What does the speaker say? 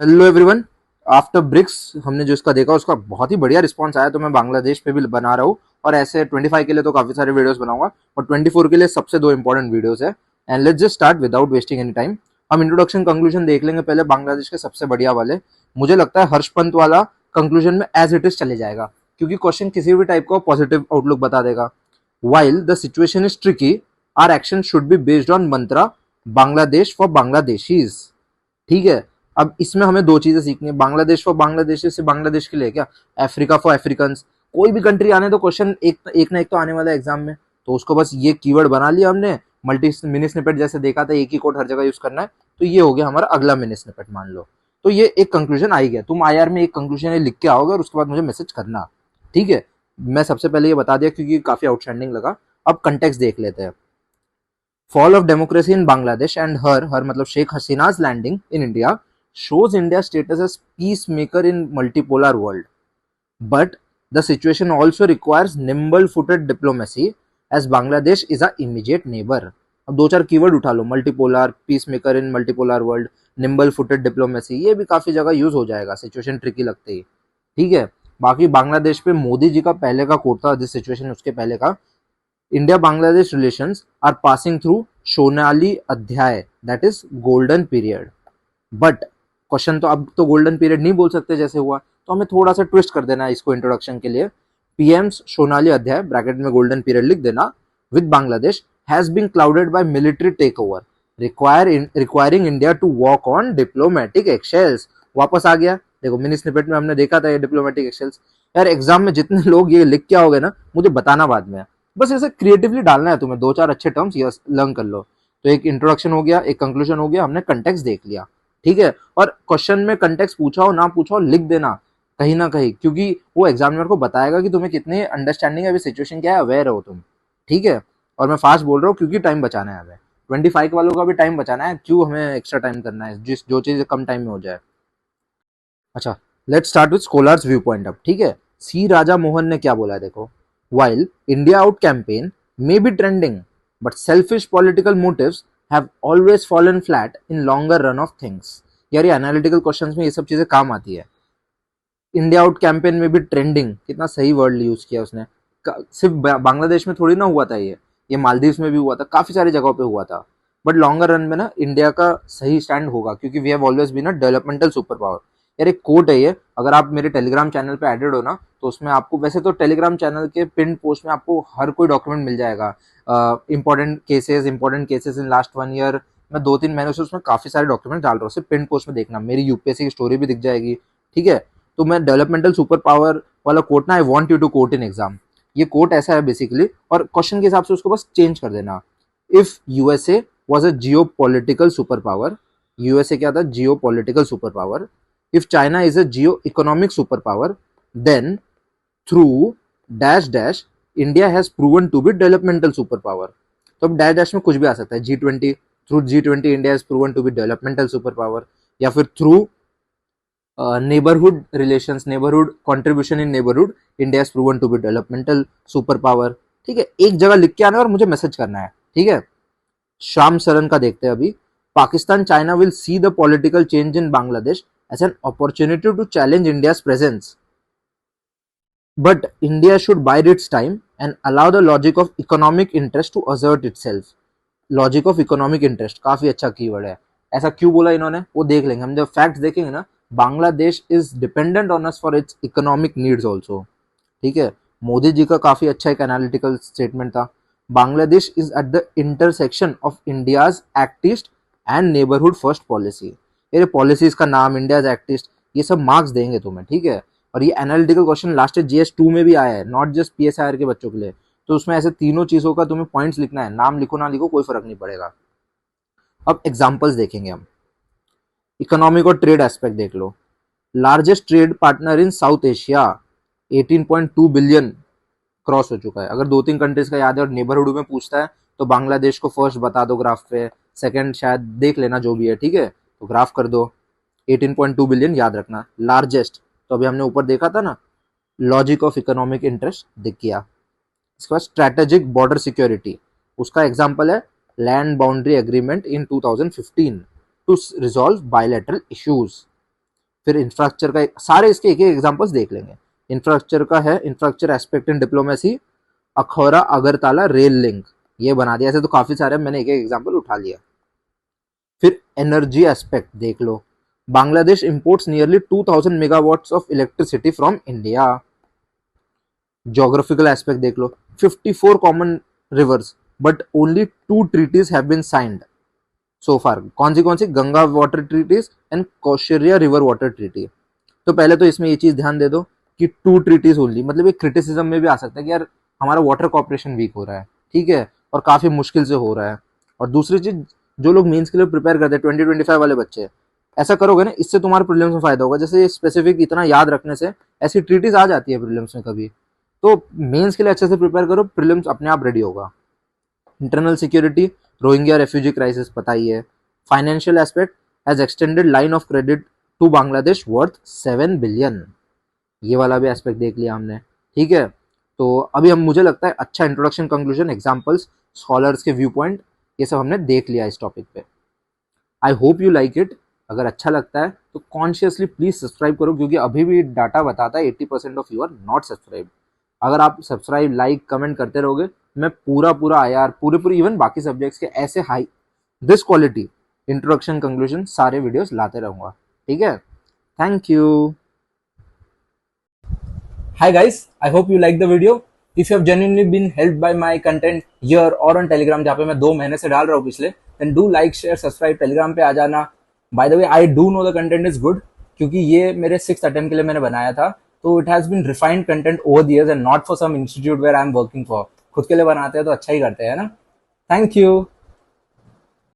Hello everyone. After BRICS हमने जो इसका देखा उसका बहुत ही बढ़िया रिस्पांस आया, तो मैं बांग्लादेश पे भी बना रहा हूँ। और ऐसे 25 के लिए तो काफी सारे वीडियोस बनाऊंगा और 24 के लिए सबसे दो इंपॉर्टेंट वीडियोस है। And let's just start without wasting any time. हम इंट्रोडक्शन कंक्लूजन देख लेंगे पहले बांग्लादेश के सबसे बढ़िया वाले। मुझे लगता है हर्ष पंत वाला कंक्लूजन में एज इट इज चले जाएगा, क्योंकि क्वेश्चन किसी भी टाइप का पॉजिटिव आउटलुक बता देगा। While the situation is tricky, our action should be based on mantra Bangladesh for Bangladeshis. ठीक है। अब इसमें हमें दो चीजें सीखनी है। बांग्लादेश फॉर बांग्लादेश से बांग्लादेश के लिए क्या, अफ्रीका फॉर अफ्रीकन, कोई भी कंट्री आने तो क्वेश्चन एक ना एक तो आने वाला है एग्जाम में। तो उसको बस ये कीवर्ड बना लिया हमने। मल्टी मिनी स्निपेट जैसे देखा था, एक ही कोड हर जगह यूज करना है, तो ये हो गया हमारा अगला मिनी स्निपेट मान लो। तो ये एक कंक्लूजन आ ही गया। तुम आईआर में एक कंक्लूजन लिख के आओगे और उसके बाद मुझे मैसेज करना। ठीक है। मैं सबसे पहले ये बता दिया क्योंकि काफी आउटस्टैंडिंग लगा। अब कंटेक्स्ट देख लेते हैं। Fall of democracy in Bangladesh and her मतलब Sheikh Hasina's landing in India shows India's status as peacemaker in multipolar world. But the situation also requires nimble-footed diplomacy as Bangladesh is our immediate neighbor. अब दो चार keyword उठा लो, multipolar, peacemaker in multipolar world, nimble footed diplomacy, ये भी काफी जगह use हो जाएगा सिचुएशन ट्रिकी लगते ही। ठीक है। बाकी बांग्लादेश पे मोदी जी का पहले का कोट था, जिस सिचुएशन उसके पहले का, India Bangladesh relations are passing through सोनाली अध्याय, that is golden period. But question तो अब तो गोल्डन पीरियड नहीं बोल सकते जैसे हुआ, तो हमें थोड़ा सा ट्विस्ट कर देना है इसको इंट्रोडक्शन के लिए। पीएम्स सोनाली अध्याय ब्रैकेट में गोल्डन पीरियड लिख देना with Bangladesh has been clouded by military take over requiring India to walk on diplomatic eggshells. वापस आ गया। देखो मिनी स्निपेट में हमने देखा था ये डिप्लोमेटिक एक्सेल्स। यार एग्जाम में जितने लोग ये लिख के आओगे ना, मुझे बताना बाद में। बस ऐसे क्रिएटिवली डालना है तुम्हें, दो चार अच्छे टर्म्स लर्न कर लो। तो एक इंट्रोडक्शन हो गया, एक कंक्लूजन हो गया, हमने कंटेक्स्ट देख लिया। ठीक है। और क्वेश्चन में कंटेक्स्ट पूछा हो ना पूछा हो, लिख देना कहीं ना कहीं, क्योंकि वो एग्जामिनर को बताएगा कि तुम्हें कितनी अंडरस्टैंडिंग है, अभी सिचुएशन क्या है, अवेयर हो तुम। ठीक है। और मैं फास्ट बोल रहा हूँ क्योंकि टाइम बचाना है हमें। 25 वालों का भी टाइम बचाना है, क्यों हमें एक्स्ट्रा टाइम करना है, जिस जो चीज कम टाइम में हो जाए। अच्छा, let's start with scholars view point अब। ठीक है। सी राजा मोहन ने क्या बोला है देखो। While India out campaign may be trending, but selfish political motives have always fallen flat in longer run of things. यार ये एनालिटिकल क्वेश्चंस में ये सब चीजें काम आती है। इंडिया आउट कैंपेन में भी ट्रेंडिंग, कितना सही वर्ड यूज किया उसने। सिर्फ बांग्लादेश में थोड़ी ना हुआ था ये मालदीव्स में भी हुआ था, काफी सारी जगहों पे हुआ था। बट लॉन्गर रन में ना इंडिया का सही स्टैंड होगा, क्योंकि we have always been a developmental super power. यार एक कोट है ये, अगर आप मेरे टेलीग्राम चैनल पे एडेड हो ना, तो उसमें आपको, वैसे तो टेलीग्राम चैनल के पिन पोस्ट में आपको हर कोई डॉक्यूमेंट मिल जाएगा। Important cases in last 1 year. मैं 2-3 महीनों से उसमें काफी सारे डॉक्यूमेंट डाल रहा हूँ, सिर्फ पिन पोस्ट में देखना, मेरी यूपीएससी की स्टोरी भी दिख जाएगी। ठीक है। तो मैं डेवलपमेंटल सुपर पावर वाला कोट ना, I want you to quote in exam. ये कोट ऐसा है बेसिकली, और क्वेश्चन के हिसाब से उसको बस चेंज कर देना। If USA was a geo political super power, USA क्या था, geo political super power. If China is a geo economic super power, then through dash dash India has proven to be developmental super power. तो अब dash dash में कुछ भी आ सकता है। G20, through G20 India has proven to be developmental super power, या फिर through neighbourhood relations, neighbourhood contribution in neighbourhood, India has proven to be developmental super power. ठीक है। एक जगह लिख के आना है और मुझे मैसेज करना है। ठीक है। श्याम सरन का देखते हैं अभी। Pakistan China will see the political change in Bangladesh as an opportunity to challenge India's presence, but India should bide its time and allow the logic of economic interest to assert itself. Logic of economic interest काफी अच्छा keyword है। ऐसा क्यों बोला इन्होंने वो देख लेंगे हम, जब फैक्ट्स देखेंगे ना। Bangladesh is dependent on us for its economic needs also. ठीक है। मोदी जी का काफी अच्छा एक एनालिटिकल स्टेटमेंट था। Bangladesh is at the intersection of India's act east and neighbourhood first policy. ये पॉलिसीज का नाम, इंडियाज एक्ट ईस्ट, ये सब मार्क्स देंगे तुम्हें। ठीक है। और ये एनालिटिकल क्वेश्चन लास्ट GS2 में भी आया है, नॉट जस्ट PSIR के बच्चों के लिए। तो उसमें ऐसे तीनों चीजों का तुम्हें पॉइंट्स लिखना है, नाम लिखो ना लिखो कोई फर्क नहीं पड़ेगा। अब एग्जांपल्स देखेंगे हम। इकोनॉमिक और ट्रेड एस्पेक्ट देख लो। Largest trade partner in south Asia, 18.2 billion cross हो चुका है। अगर 2-3 कंट्रीज का याद है और नेबरहुड में पूछता है तो बांग्लादेश को फर्स्ट बता दो ग्राफ पे, सेकंड शायद देख लेना जो भी है। ठीक है। तो ग्राफ कर दो। 18.2 बिलियन याद रखना। लार्जेस्ट तो अभी हमने ऊपर देखा था ना, लॉजिक ऑफ इकोनॉमिक इंटरेस्ट दिख गया। इसके बाद स्ट्रेटेजिक बॉर्डर सिक्योरिटी, उसका एग्जांपल है land boundary agreement in 2015 to resolve bilateral issues. फिर इंफ्रास्ट्रक्चर का सारे इसके एक एक एग्जांपल्स देख लेंगे। इंफ्रास्ट्रक्चर का है, infrastructure aspect in diplomacy, Akhaura Agartala rail link, ये बना दिया। ऐसे तो काफी सारे, मैंने एक एक एग्जांपल उठा लिया। फिर एनर्जी एस्पेक्ट देख लो, Bangladesh imports nearly 2000 megawatts of electricity from India. Geographical aspect देख लो, 54 common rivers but only 2 treaties have been signed so far. कौन सी? Ganga water treaties and Kushiyara river water treaty. तो पहले तो इसमें ये चीज ध्यान दे दो कि 2 ट्रीटीज ओनली, मतलब ये क्रिटिसिज्म में भी आ सकता है कि यार हमारा वाटर कॉर्पोरेशन वीक हो रहा है, ठीक है, और काफी मुश्किल से हो रहा है। और दूसरी चीज, जो लोग मेंस के लिए प्रिपेयर करते हैं 2025 वाले बच्चे, ऐसा करोगे ना, इससे तुम्हारे प्रीलिम्स में फायदा होगा। जैसे स्पेसिफिक इतना याद रखने से ऐसी ट्रीटीज आ जाती है प्रीलिम्स में कभी, तो मेंस के लिए अच्छे से प्रिपेयर करो, प्रीलिम्स अपने आप रेडी होगा। Internal security, Rohingya refugee crisis पता ही है। Financial aspect, has extended line of credit to Bangladesh worth 7 billion, ये वाला भी एस्पेक्ट देख लिया हमने, ठीक है। तो अभी हम, मुझे लगता है अच्छा इंट्रोडक्शन, कंक्लूजन, एग्जांपल्स, स्कॉलर्स के व्यू पॉइंट, ये सब हमने देख लिया इस टॉपिक पे। I hope you like it. अगर अच्छा लगता है तो कॉन्शियसली प्लीज सब्सक्राइब करो, क्योंकि अभी भी डाटा बताता है 80% of you are not subscribe. अगर आप सब्सक्राइब, लाइक, कमेंट करते रहोगे, मैं पूरा आईआर, पूरे इवन बाकी सब्जेक्ट्स के ऐसे high this quality introduction, conclusion सारे वीडियोस लाते रहूंगा, ठीक है। Thank you. Hi guys, I hope you like the video. If you have genuinely been helped by my content here or on Telegram, जहाँ पे मैं 2 महीने से डाल रहा हूँ पिछले, then do like, share, subscribe, Telegram पे आ जाना। By the way, I do know the content is good, क्योंकि ये मेरे 6th attempt के लिए मैंने बनाया था, तो it has been refined content over the years and not for some institute where I am working for। खुद के लिए बनाते हैं तो अच्छा ही करते हैं ना। Thank you.